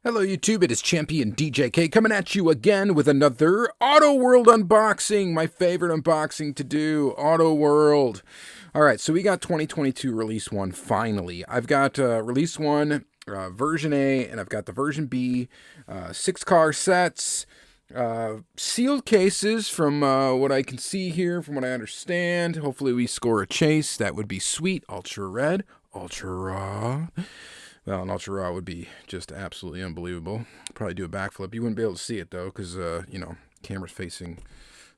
Hello YouTube, it is Championdjk coming at you again with another Auto World unboxing, my favorite unboxing to do, Auto World. Alright, so we got 2022 Release 1 finally. I've got Release 1, Version A, and I've got the Version B, 6 car sets, sealed cases from what I can see here, from what I understand. Hopefully we score a chase, that would be sweet. Ultra Red, Ultra Raw. Well, an Ultra Raw would be just absolutely unbelievable. Probably do a backflip. You wouldn't be able to see it, though, because, you know, camera's facing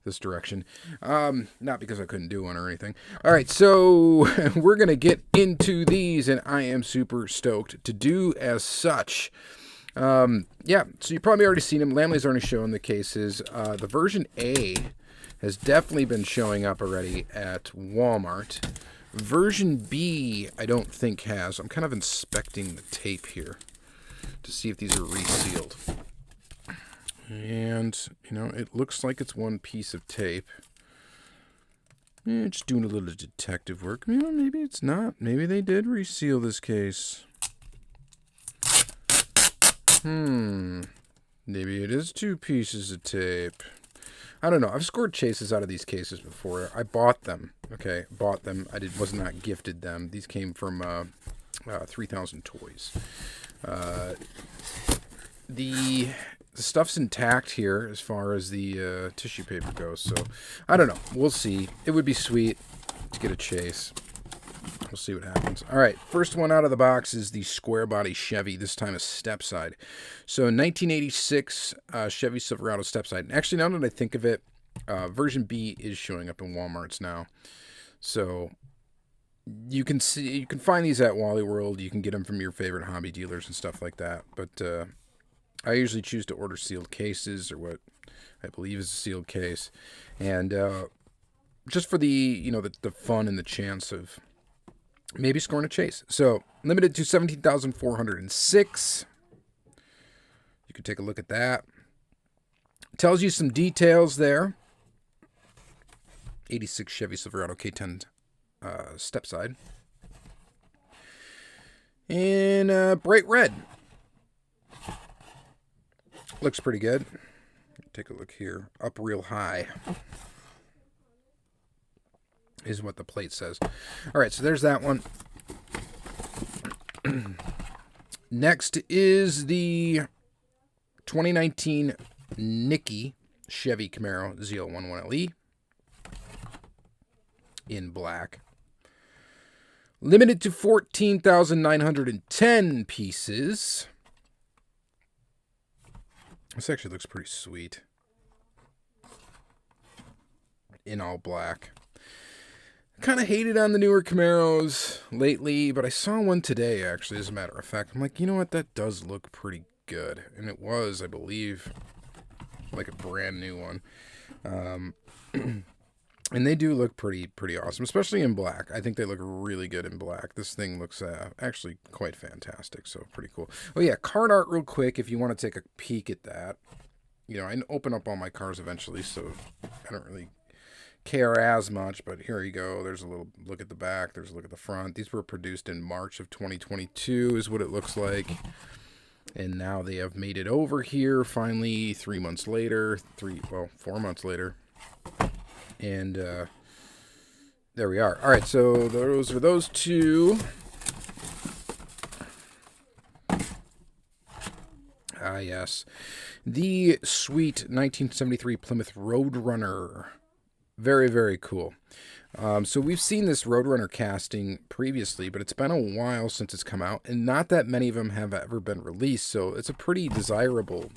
this direction. Not because I couldn't do one or anything. All right, so we're going to get into these, and I am super stoked to do as such. Yeah, so you've probably already seen them. Lamley's already shown the cases. The version A has definitely been showing up already at Walmart. Version B, I don't think has. I'm kind of inspecting the tape here to see if these are resealed. And, you know, it looks like it's one piece of tape. Just doing a little detective work. You know, maybe it's not. Maybe they did reseal this case. Maybe it is two pieces of tape. I don't know. I've scored chases out of these cases before. I bought them. Okay, bought them. Was not gifted them. These came from 3000 Toys. The stuff's intact here as far as the tissue paper goes. So I don't know. We'll see. It would be sweet to get a chase. We'll see what happens. All right, first one out of the box is the square body Chevy, this time a step side. So 1986 Chevy Silverado step side. Actually, now that I think of it, version B is showing up in Walmarts now. So you can find these at Wally World. You can get them from your favorite hobby dealers and stuff like that. But I usually choose to order sealed cases, or what I believe is a sealed case, and just for the, you know, the fun and the chance of maybe scoring a chase. So, limited to 17,406. You can take a look at that. Tells you some details there. 86 Chevy Silverado K10 step side. In bright red. Looks pretty good. Take a look here. Up real high is what the plate says. All right, so there's that one. Next is the 2019 Nicky Chevy Camaro ZL11LE in black. Limited to 14,910 pieces. This actually looks pretty sweet. In all black. Kind of hated on the newer Camaros lately, but I saw one today, actually, as a matter of fact. I'm like, you know what, that does look pretty good. And it was, I believe, like a brand new one. And they do look pretty awesome, especially in black. I think they look really good in black. This thing looks actually quite fantastic, so pretty cool. Oh yeah, card art real quick, if you want to take a peek at that. You know, I open up all my cars eventually, so I don't really care as much, but here you go. There's a little look at the back. There's a look at the front. These were produced in March of 2022 is what it looks like. And now they have made it over here finally 3 months later. 4 months later. And there we are. All right, so those are those two. Ah, yes. The sweet 1973 Plymouth Roadrunner. Very, very cool. So we've seen this Roadrunner casting previously, but it's been a while since it's come out, and not that many of them have ever been released, so it's a pretty desirable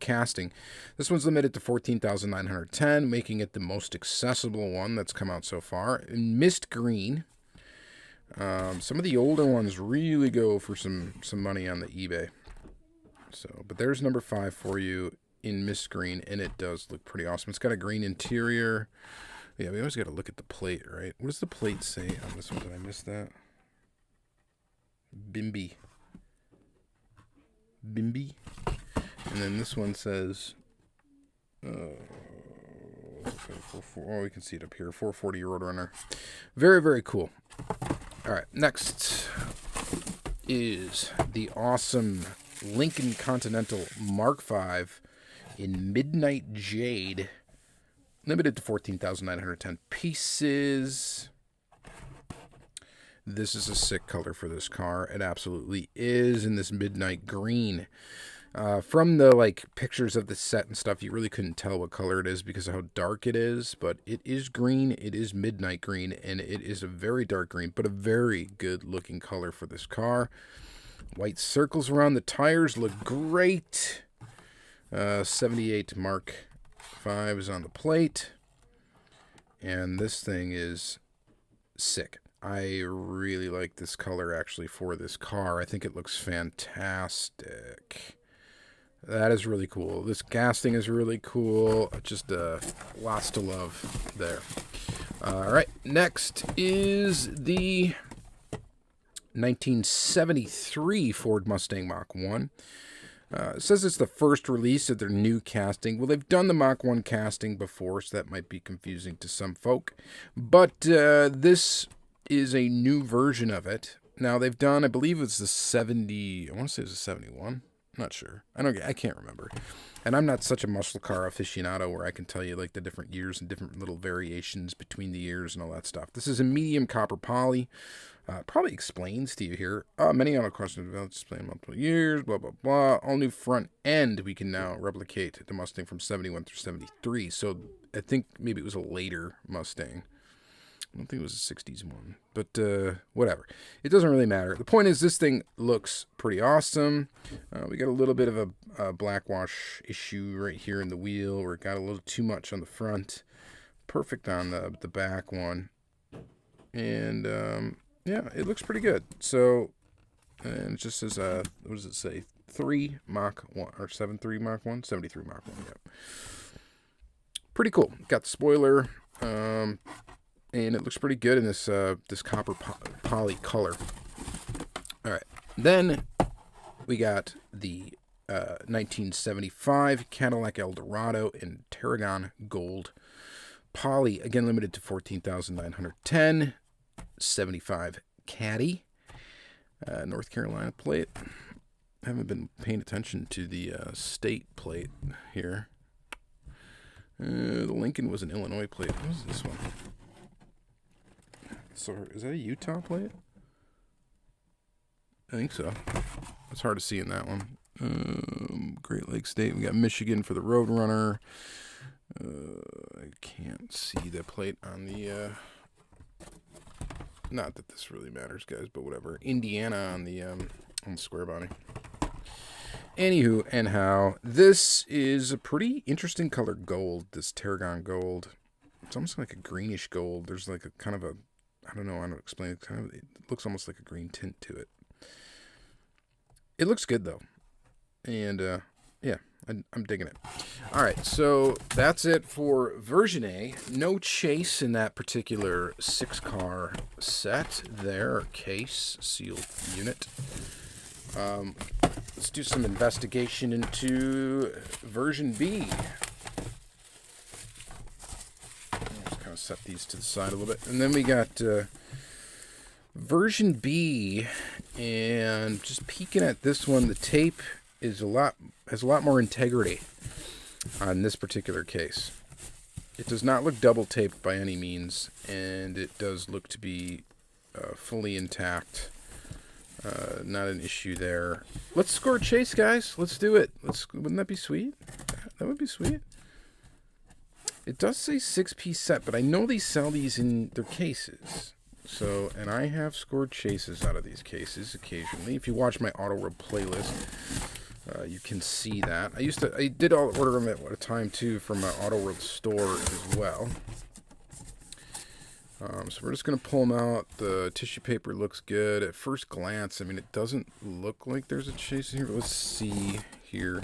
casting. This one's limited to 14,910, making it the most accessible one that's come out so far. In mist green. Some of the older ones really go for some money on the eBay. So, but there's number 5 for you in mist green, and it does look pretty awesome. It's got a green interior. Yeah, we always got to look at the plate, right? What does the plate say on this one? Did I miss that? Bimby. Bimby. And then this one says, okay, we can see it up here. 440 Roadrunner. Very, very cool. All right, next is the awesome Lincoln Continental Mark V in Midnight Jade. Limited to 14,910 pieces. This is a sick color for this car. It absolutely is in this midnight green. From the pictures of the set and stuff, you really couldn't tell what color it is because of how dark it is. But it is green. It is midnight green, and it is a very dark green, but a very good looking color for this car. White circles around the tires look great. 78 Mark V is on the plate. And this thing is sick. I really like this color actually for this car. I think it looks fantastic. That is really cool. This casting is really cool. Just lots to love there. All right, next is the 1973 Ford Mustang Mach 1. It says it's the first release of their new casting. Well, they've done the Mach 1 casting before, so that might be confusing to some folk. But this is a new version of it. Now, they've done, I believe it's the 70, I want to say it was a 71. I'm not sure. I can't remember. And I'm not such a muscle car aficionado where I can tell you the different years and different little variations between the years and all that stuff. This is a medium copper poly. Probably explains to you here. Many auto cars have developed display in multiple years, blah, blah, blah. All new front end, we can now replicate the Mustang from 71 through 73. So I think maybe it was a later Mustang. I don't think it was a 60s one, but whatever. It doesn't really matter. The point is this thing looks pretty awesome. We got a little bit of a blackwash issue right here in the wheel where it got a little too much on the front. Perfect on the back one. And yeah, it looks pretty good. So, and it just says, what does it say? 3 Mach 1, or 73 Mach 1? 73 Mach 1, yeah. Pretty cool. Got the spoiler. And it looks pretty good in this this copper poly color. All right. Then we got the 1975 Cadillac Eldorado in Tarragon Gold poly. Again, limited to 14,910. 75 Caddy. North Carolina plate. I haven't been paying attention to the state plate here. The Lincoln was an Illinois plate. What is this one? So, is that a Utah plate? I think so. It's hard to see in that one. Great Lakes State. We got Michigan for the Roadrunner. I can't see the plate on the... not that this really matters, guys, but whatever. Indiana on the square body. Anywho, anyhow, this is a pretty interesting color gold, this Tarragon Gold. It's almost like a greenish gold. There's a kind of a... I don't know how to explain it. It looks almost like a green tint to it. It looks good, though. And, yeah, I'm digging it. All right, so that's it for version A. No chase in that particular 6-car set there, or case, sealed unit. Let's do some investigation into version B. Set these to the side a little bit, and then we got version B, and just peeking at this one, the tape has a lot more integrity on this particular case. It does not look double taped by any means, and it does look to be fully intact. Not an issue there. Let's score chase, guys. Let's do it. Wouldn't that be sweet? That would be sweet. It does say 6-piece set, but I know they sell these in their cases. So, and I have scored chases out of these cases occasionally. If you watch my Auto World playlist, you can see that. I did order them at a time too from my Auto World store as well. So we're just going to pull them out. The tissue paper looks good. At first glance, I mean, it doesn't look like there's a chase in here, but let's see here.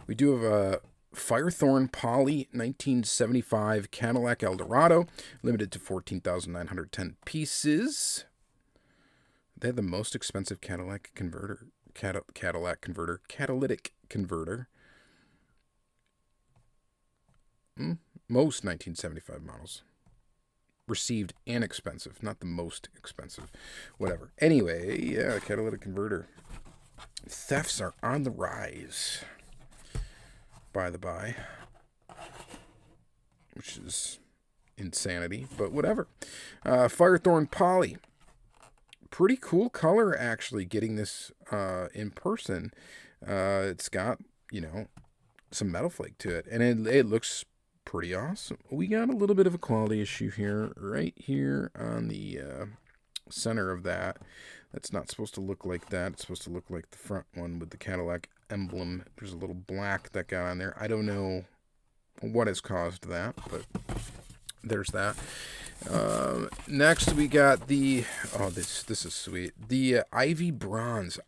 We do have a Firethorn Poly 1975 Cadillac Eldorado, limited to 14,910 pieces. They have the most expensive catalytic converter. Most 1975 models received and expensive, not the most expensive. Whatever. Anyway, yeah, catalytic converter. Thefts are on the rise, by the by, which is insanity, but whatever. Firethorn Poly. Pretty cool color, actually, getting this in person. It's got, some metal flake to it, and it looks pretty awesome. We got a little bit of a quality issue here, right here on the center of that. That's not supposed to look like that. It's supposed to look like the front one with the Cadillac emblem. There's a little black that got on there. I don't know what has caused that, but there's that. Next we got the, this is sweet, the Ivy Bronze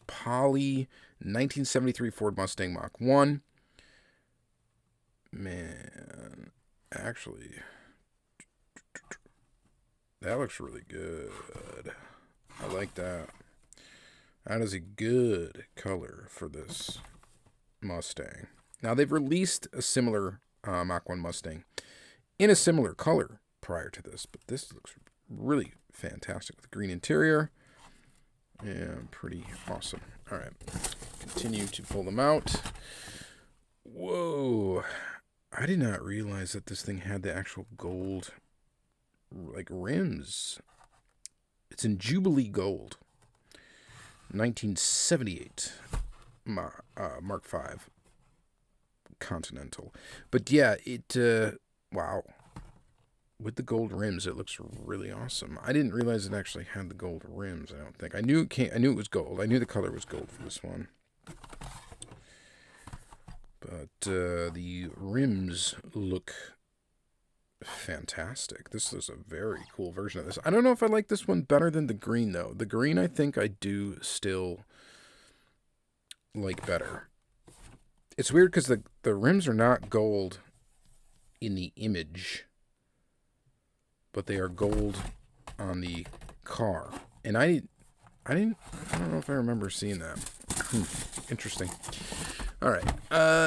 Poly 1973 Ford Mustang Mach 1. Man, actually, that looks really good. I like that. That is a good color for this Mustang. Now, they've released a similar Mach 1 Mustang in a similar color prior to this, but this looks really fantastic with the green interior. Yeah, pretty awesome. All right, continue to pull them out. Whoa, I did not realize that this thing had the actual gold, rims. It's in Jubilee Gold. 1978 Mark V Continental. But yeah, wow. With the gold rims, it looks really awesome. I didn't realize it actually had the gold rims, I don't think. I knew it was gold. I knew the color was gold for this one. But the rims look fantastic. This is a very cool version of this. I don't know if I like this one better than the green, though. The green, I think I do still like better. It's weird because the rims are not gold in the image, but they are gold on the car. And I don't know if I remember seeing that. Interesting. All right.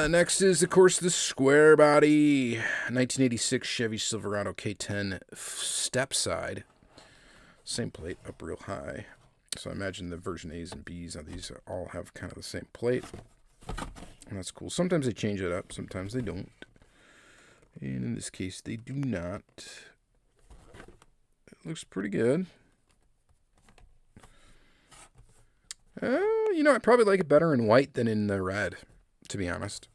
Next is, of course, the square body 1986 Chevy Silverado K10 step side. Same plate, up real high. So I imagine the version A's and B's on these all have kind of the same plate. And that's cool. Sometimes they change it up, sometimes they don't. And in this case, they do not. It looks pretty good. I probably like it better in white than in the red, to be honest.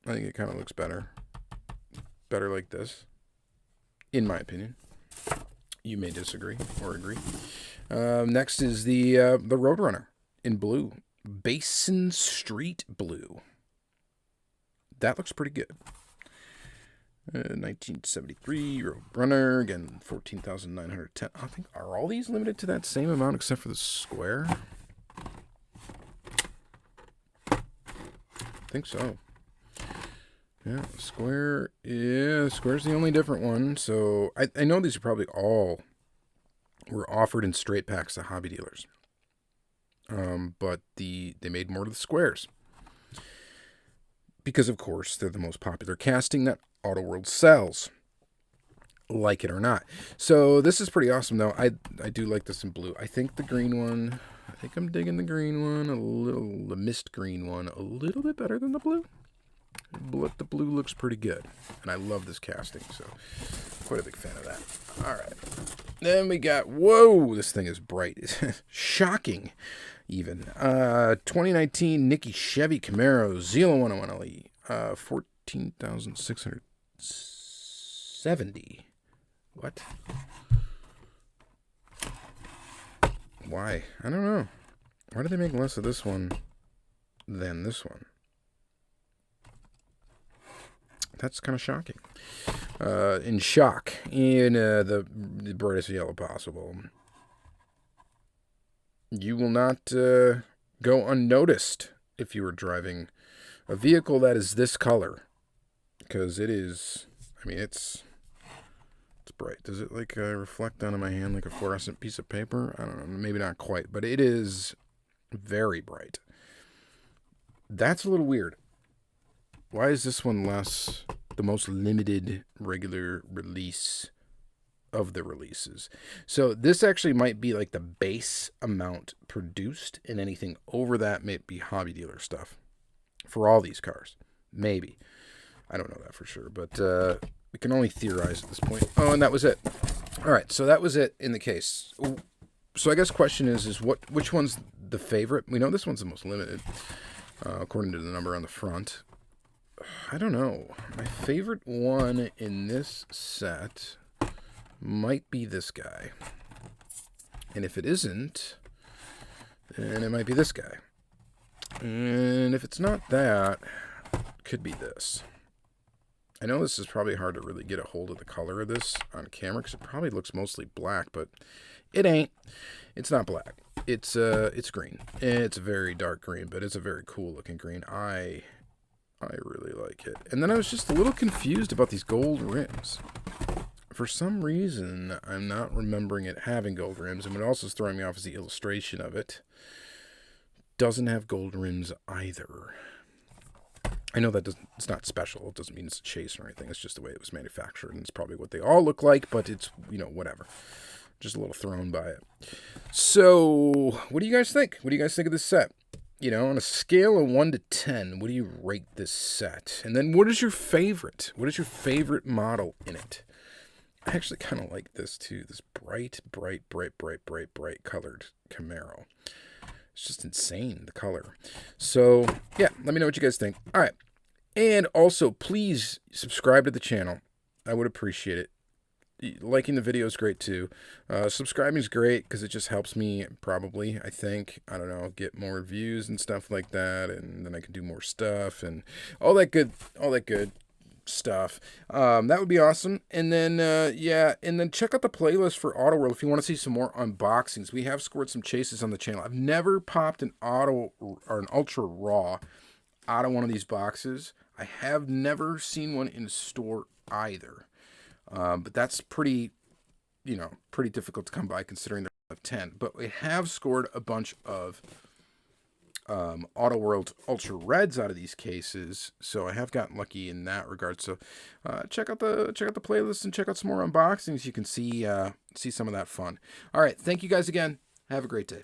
I think it kind of looks better. Better like this, in my opinion. You may disagree or agree. Next is the Roadrunner in blue. Basin Street Blue. That looks pretty good. 1973 Roadrunner, again, 14,910. I think, are all these limited to that same amount except for the square? I think so. Yeah, square. Yeah, square's the only different one. So I know these are probably all were offered in straight packs to hobby dealers. But they made more of the squares because, of course, they're the most popular casting that Auto World sells, like it or not. So this is pretty awesome, though. I do like this in blue. I think the green one. I think I'm digging the green one the mist green one a little bit better than the blue. But the blue looks pretty good, and I love this casting, so quite a big fan of that. All right, then we got, whoa, this thing is bright. Shocking, even. 2019 Nicky Chevy Camaro Zelo 101 LE, 14,670. What? Why? I don't know. Why did they make less of this one than this one? That's kind of shocking. In shock, in the brightest yellow possible. You will not go unnoticed if you are driving a vehicle that is this color, because it is. I mean, it's bright. Does it reflect down in my hand like a fluorescent piece of paper? I don't know. Maybe not quite, but it is very bright. That's a little weird. Why is this one the most limited regular release of the releases. So this actually might be like the base amount produced, and anything over that may be hobby dealer stuff for all these cars. Maybe. I don't know that for sure, but we can only theorize at this point. Oh, and that was it. All right, so that was it in the case. So I guess question is which one's the favorite? We know this one's the most limited, according to the number on the front. I don't know. My favorite one in this set might be this guy. And if it isn't, then it might be this guy. And if it's not that, it could be this. I know this is probably hard to really get a hold of the color of this on camera because it probably looks mostly black, but it ain't. It's not black. It's green. It's a very dark green, but it's a very cool looking green. I really like it. And then I was just a little confused about these gold rims. For some reason, I'm not remembering it having gold rims, and what also is throwing me off is the illustration of it. Doesn't have gold rims either. I know that it's not special. It doesn't mean it's a chase or anything. It's just the way it was manufactured, and it's probably what they all look like, but it's, whatever. Just a little thrown by it. So, what do you guys think? What do you guys think of this set? On a scale of 1 to 10, what do you rate this set? And then what is your favorite? What is your favorite model in it? I actually kind of like this too. This bright colored Camaro. It's just insane, the color. So, yeah, let me know what you guys think. All right. And also, please subscribe to the channel. I would appreciate it. Liking the video is great too. Subscribing is great because it just helps me probably, I think, I don't know, get more views and stuff like that, and then I can do more stuff and all that good stuff. That would be awesome. And then and then check out the playlist for Auto World if you want to see some more unboxings. We have scored some chases on the channel. I've never popped an auto or an ultra raw out of one of these boxes. I have never seen one in a store either. But that's pretty difficult to come by considering they're of 10. But we have scored a bunch of Auto World Ultra Reds out of these cases, so I have gotten lucky in that regard. So check out the playlist and check out some more unboxings. You can see some of that fun. All right, thank you guys again. Have a great day.